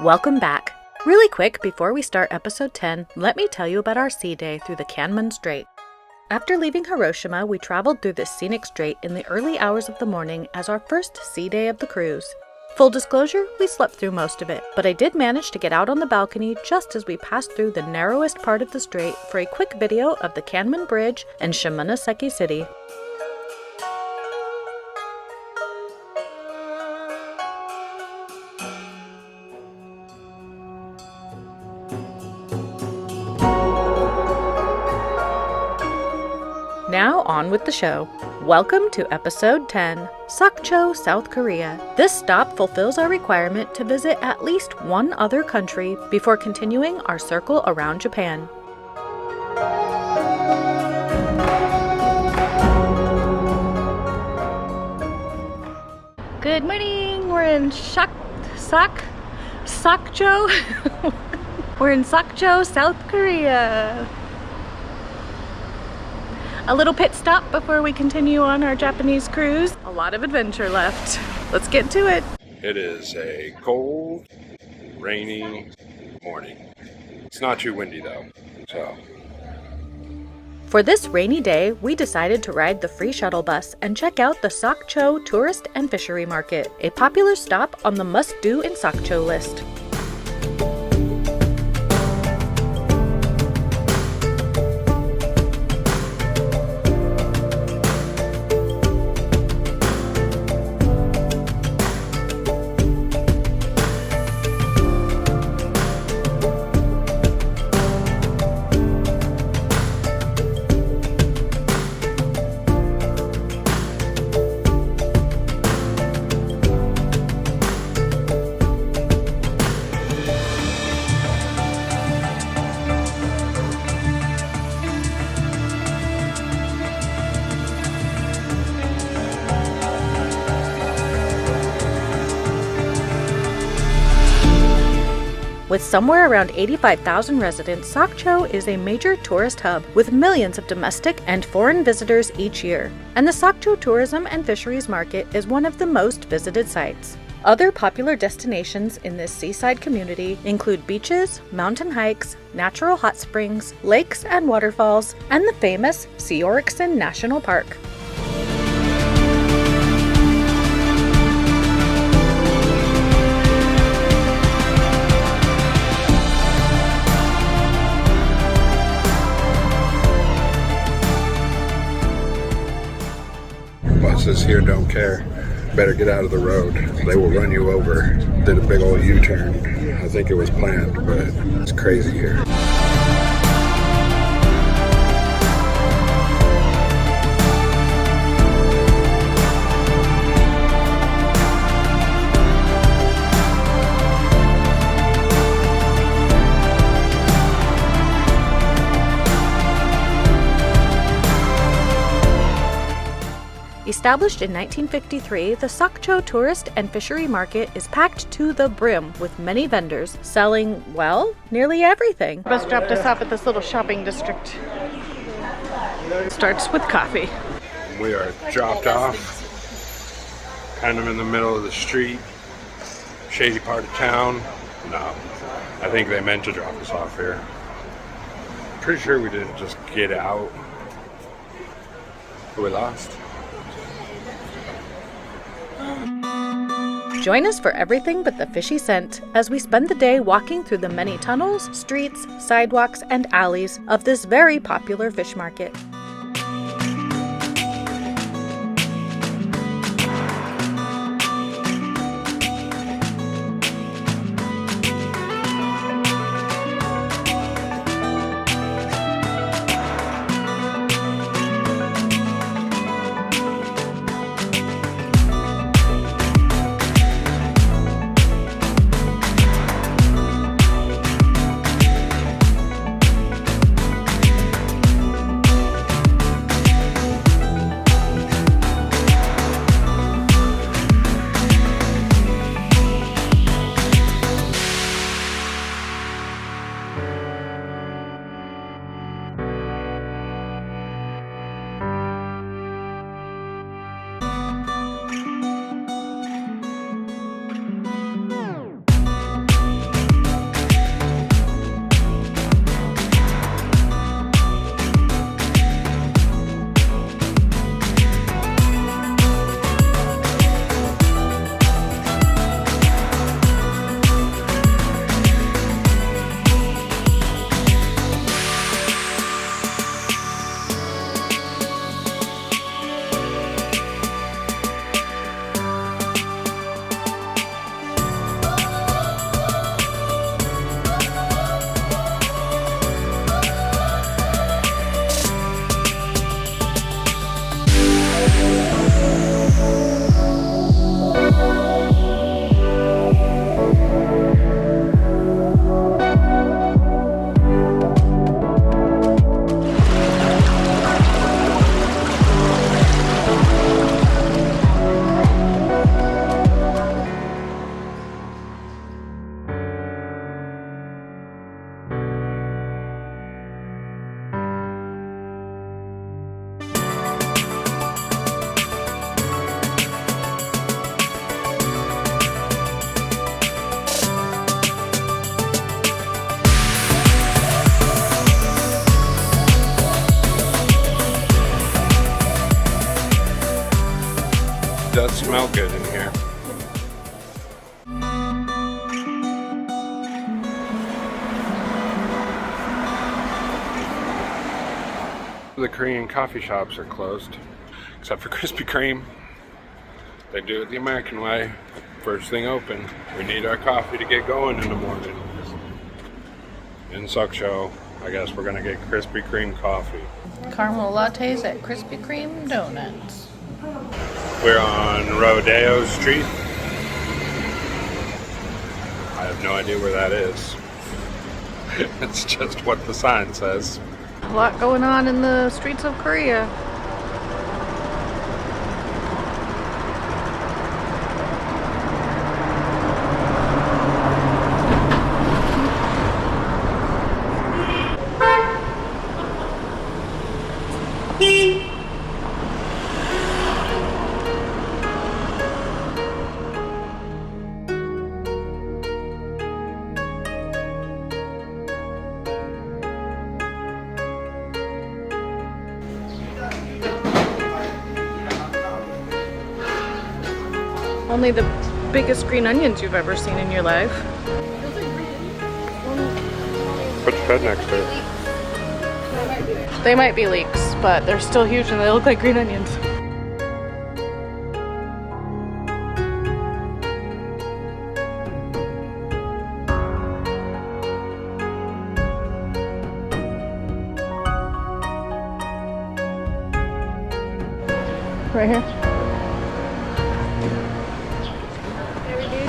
Welcome back. Really quick, before we start episode 10, let me tell you about our sea day through the Kanman Strait. After leaving Hiroshima, we traveled through this scenic strait in the early hours of the morning as our first sea day of the cruise. Full disclosure, we slept through most of it, but I did manage to get out on the balcony just as we passed through the narrowest part of the strait for a quick video of the Kanman Bridge and Shimonoseki City. Now on with the show. Welcome to episode 10, Sokcho, South Korea. This stop fulfills our requirement to visit at least one other country before continuing our circle around Japan. Good morning, we're in Sokcho. We're in Sokcho, South Korea. A little pit stop before we continue on our Japanese cruise. A lot of adventure left. Let's get to it. It is a cold, rainy morning. It's not too windy though, so. For this rainy day, we decided to ride the free shuttle bus and check out the Sokcho Tourist and Fishery Market, a popular stop on the must-do in Sokcho list. With somewhere around 85,000 residents, Sokcho is a major tourist hub with millions of domestic and foreign visitors each year, and the Sokcho Tourism and Fisheries Market is one of the most visited sites. Other popular destinations in this seaside community include beaches, mountain hikes, natural hot springs, lakes and waterfalls, and the famous Seoriksen National Park. Buses here don't care. Better get out of the road. They will run you over. Did a big old U-turn. I think it was planned, but it's crazy here. Established in 1953, the Sokcho Tourist and Fishery Market is packed to the brim with many vendors selling, well, nearly everything. Bus dropped us off at this little shopping district. Starts with coffee. We are dropped off, kind of in the middle of the street, shady part of town. No, I think they meant to drop us off here. Pretty sure we didn't just get out. We lost. Join us for everything but the fishy scent as we spend the day walking through the many tunnels, streets, sidewalks, and alleys of this very popular fish market. smell good in here. The Korean coffee shops are closed, except for Krispy Kreme. They do it the American way. First thing open. We need our coffee to get going in the morning. In Sokcho, I guess we're gonna get Krispy Kreme coffee. Caramel lattes at Krispy Kreme Donuts. We're on Rodeo Street. I have no idea where that is. It's just what the sign says. A lot going on in the streets of Korea. Only the biggest green onions you've ever seen in your life. Put your head next to it. They might be leeks, but they're still huge and they look like green onions. Right here.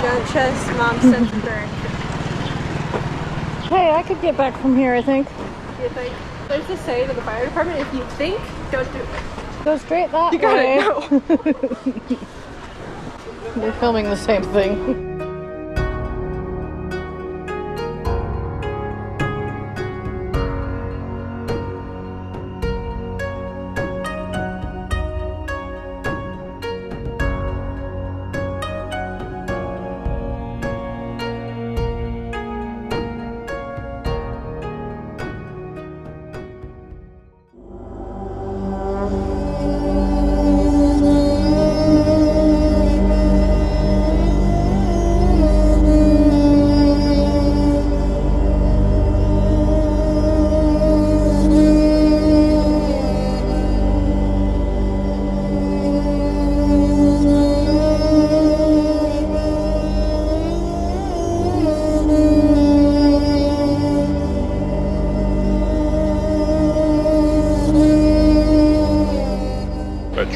Don't trust mom's sense of direction. Hey, I could get back from here, I think. You think? There's to say to the fire department, if you think, don't do it. Go straight that You way. gotta go. They're filming the same thing.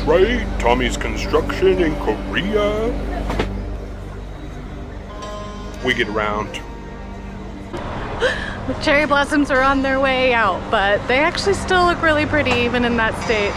Right, Tommy's construction in Korea. We get around. The cherry blossoms are on their way out, but they actually still look really pretty even in that state.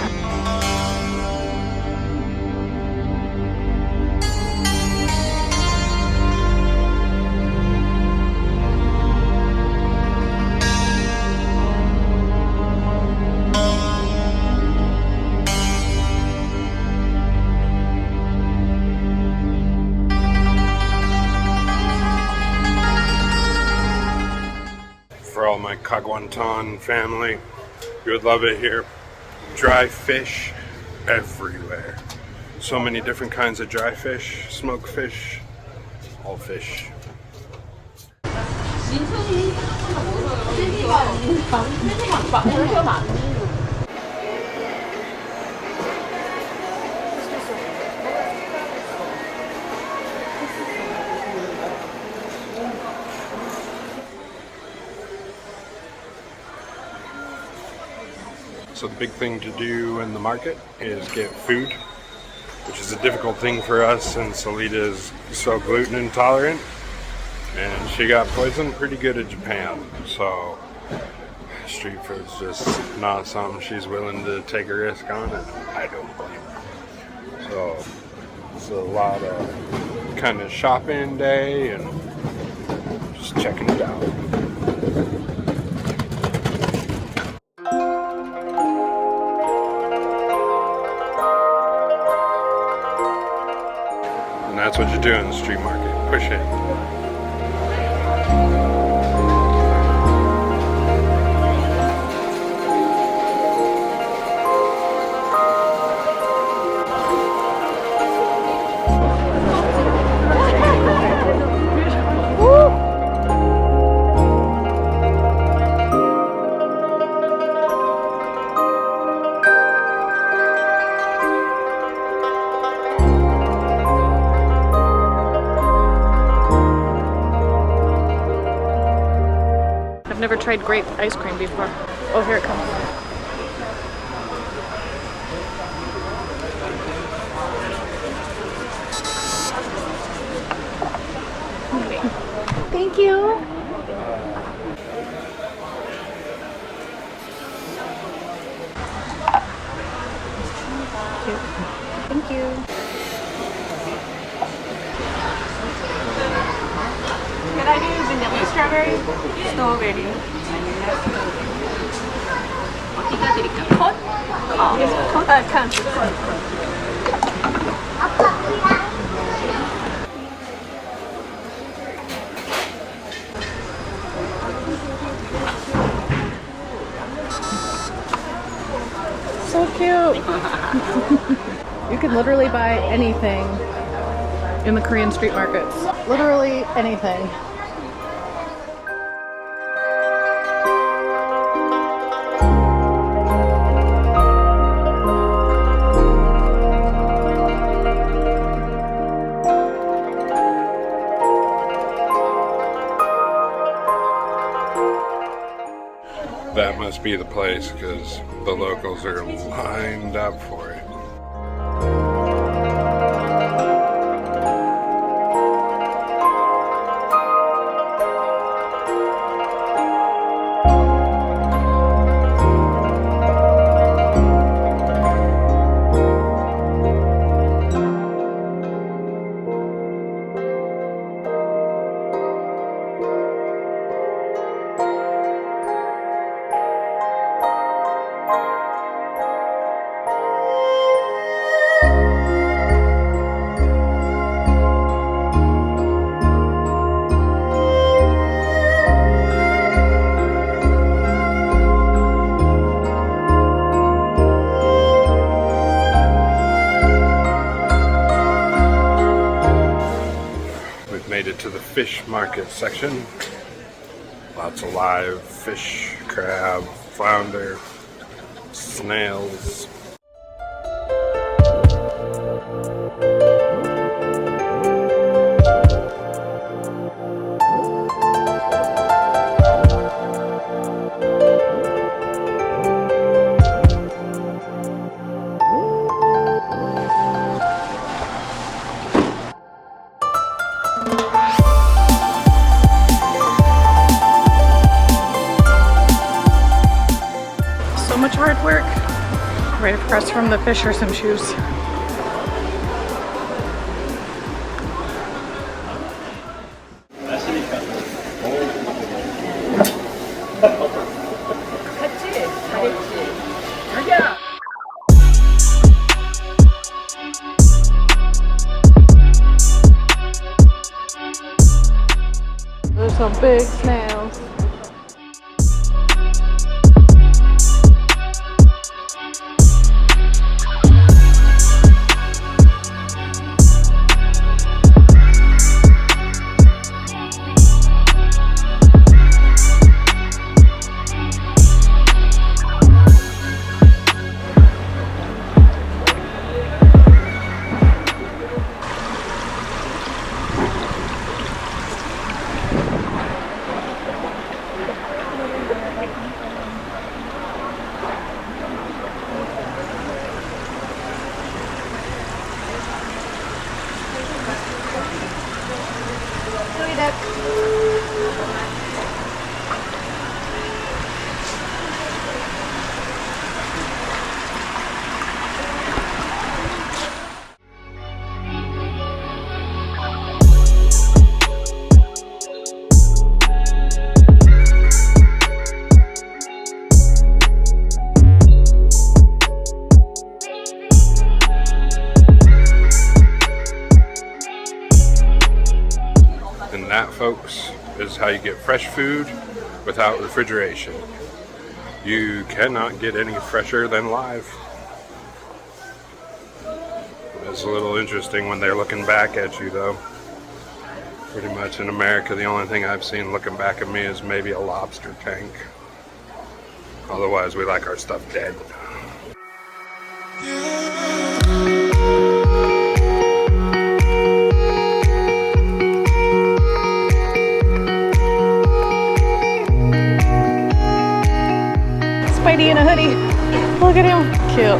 For all my Kagwantan family, you would love it here. Dry fish everywhere. So many different kinds of dry fish, smoked fish, all fish. So the big thing to do in the market is get food, which is a difficult thing for us since Alita is so gluten intolerant. And she got poisoned pretty good in Japan. So street food's just not something she's willing to take a risk on, and I don't blame her. So it's a lot of kind of shopping day and just checking it out. And that's what you do in the street market. Push it. I've never tried grape ice cream before. Oh, here it comes. Thank you. Cute. Thank you. Can I do vanilla strawberry? Strawberry. 어디가 드릴까? 콘? 콘? 콘. So cute. You can literally buy anything in the Korean street markets. Literally anything. That must be the place because the locals are lined up for it. Made it to the fish market section. Lots of live fish, crab, flounder, snails. So much hard work. Right across from the fish are some shoes. There's some big snails. And that, folks, is how you get fresh food without refrigeration. You cannot get any fresher than live. It's a little interesting when they're looking back at you, though. Pretty much in America, the only thing I've seen looking back at me is maybe a lobster tank. Otherwise, we like our stuff dead. tidy in a hoodie. Look at him. Cute.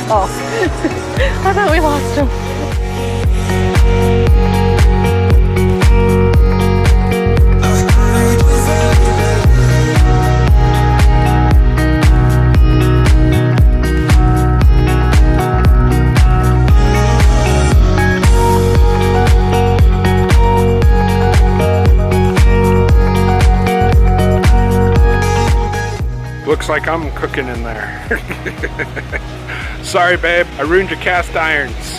Oh. I thought we lost him. Looks like I'm cooking in there. Sorry, babe. I ruined your cast irons.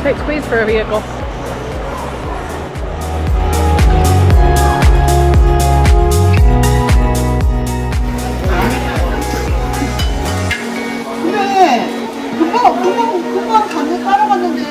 Tight squeeze for a vehicle. 금방 당근 따라갔는데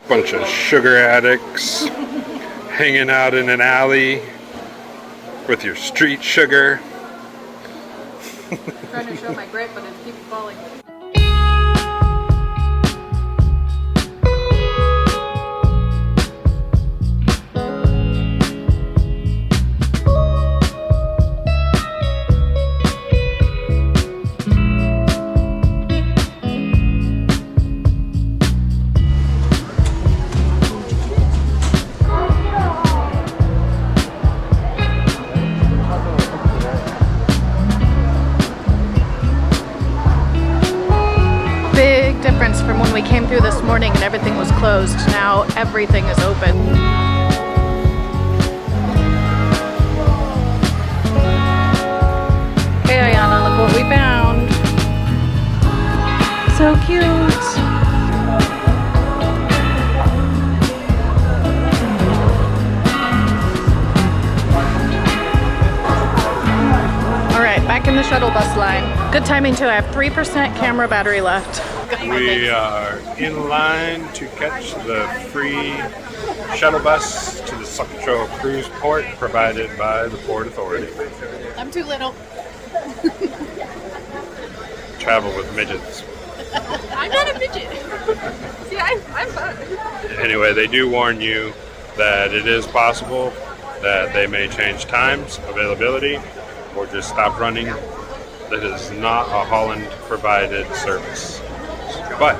Bunch of sugar addicts hanging out in an alley with your street sugar. Trying to show my grit, but it keeps falling. Difference from when we came through this morning and everything was closed. Now everything is open. Hey Ayana, look what we found. So cute. All right, back in the shuttle bus line. Good timing too, I have 3% camera battery left. We are in line to catch the free shuttle bus to the Sokcho cruise port provided by the Port Authority. I'm too little. Travel with midgets. I'm not a midget. See, I'm fun. Anyway, they do warn you that it is possible that they may change times, availability, or just stop running. That is not a Holland provided service. But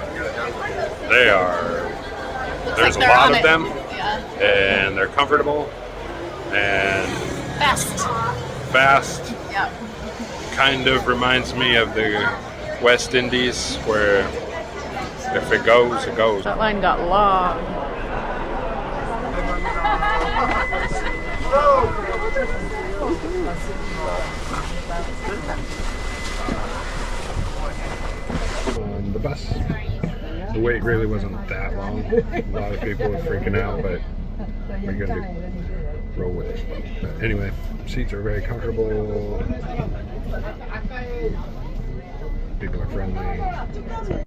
they are, there's a lot of them, and they're comfortable and fast. Yep. Kind of reminds me of the West Indies, where if it goes, it goes. That line got long. On the bus. The wait really wasn't that long. A lot of people were freaking out, but we're gonna roll with it. But anyway, seats are very comfortable. People are friendly.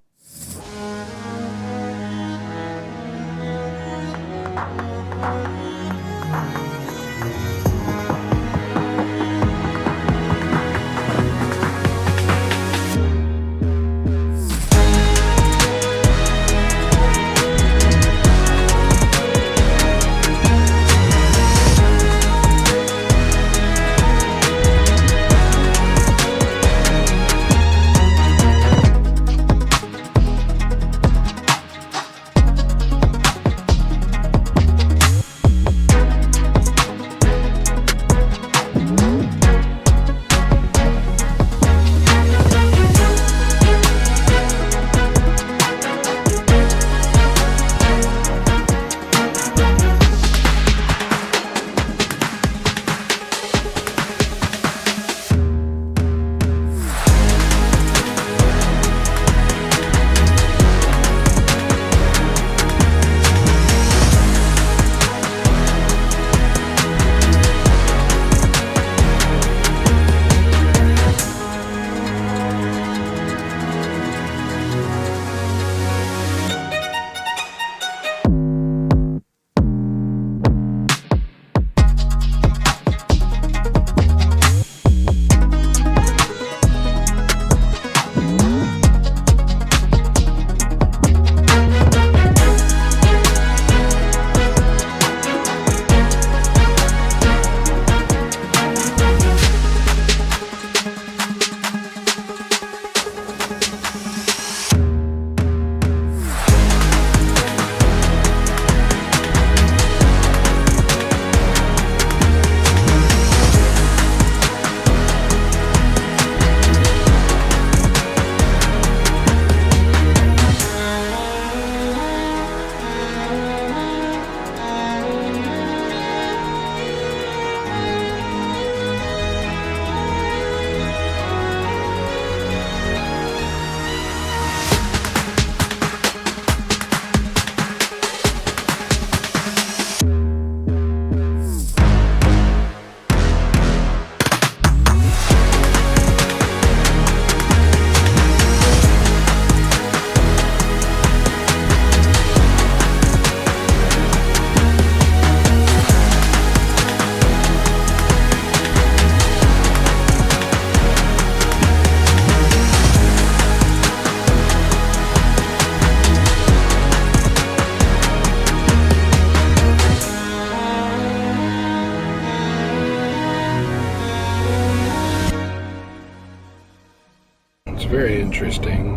very interesting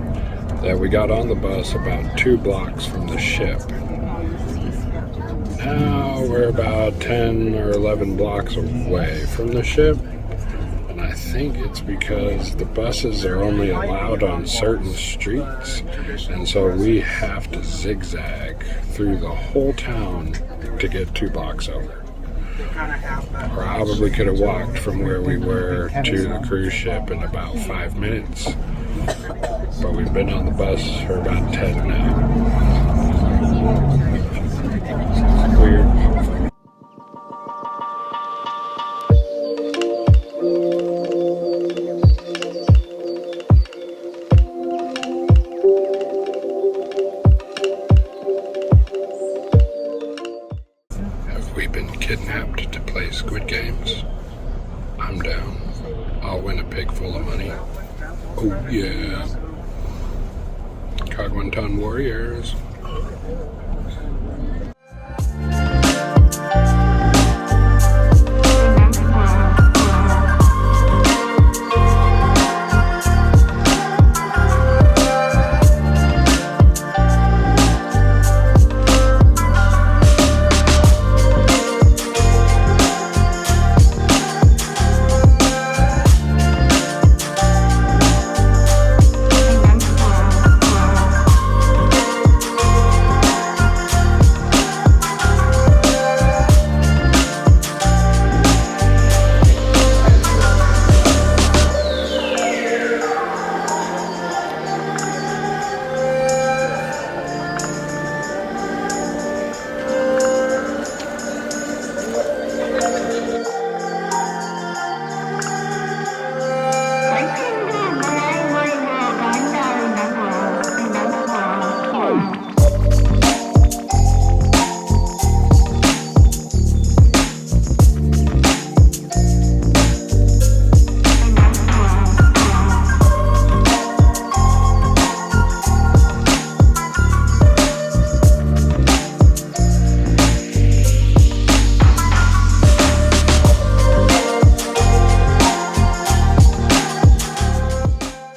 that we got on the bus about 2 blocks from the ship. Now we're about 10 or 11 blocks away from the ship. And I think it's because the buses are only allowed on certain streets. And so we have to zigzag through the whole town to get 2 blocks over. Probably could have walked from where we were to the cruise ship in about 5 minutes. But we've been on the bus for about 10 now. Weird. Have we been kidnapped to play Squid Games? I'm down. I'll win a pig full of money. Oh yeah. Kagwantan Warriors.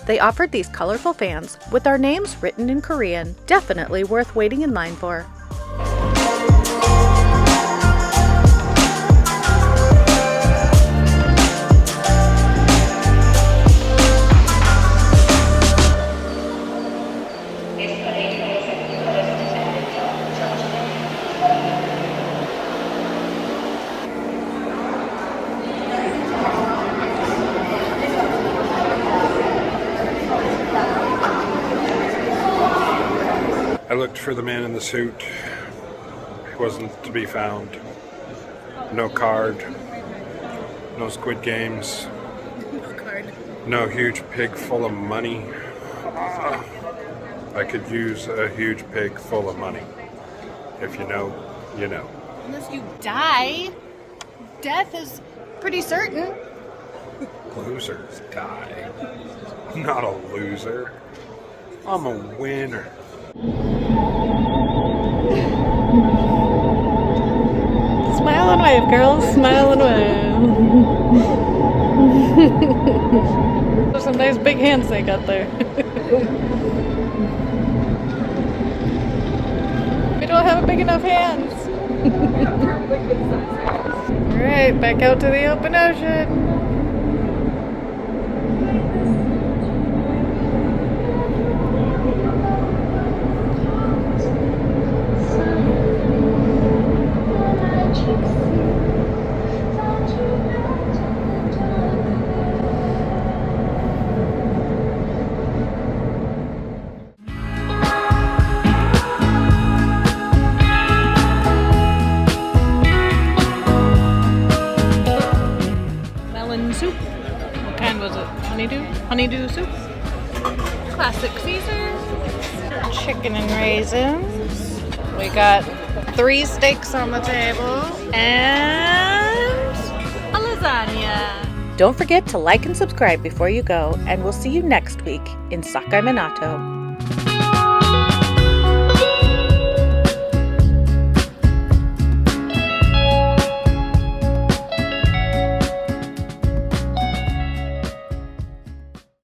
They offered these colorful fans with our names written in Korean, definitely worth waiting in line for. I looked for the man in the suit. He wasn't to be found. No card. No Squid Games. No huge pig full of money. I could use a huge pig full of money. If you know, you know. Unless you die, death is pretty certain. Losers die. I'm not a loser. I'm a winner. Smile and wave, girls. Smile and wave. There's some nice big hands they got there. We don't have big enough hands. Alright, back out to the open ocean. Soup. What kind was it? Honeydew? Honeydew soup? Classic Caesar. Chicken and raisins. We got 3 steaks on the table. And a lasagna. Don't forget to like and subscribe before you go, and we'll see you next week in Sakai Minato.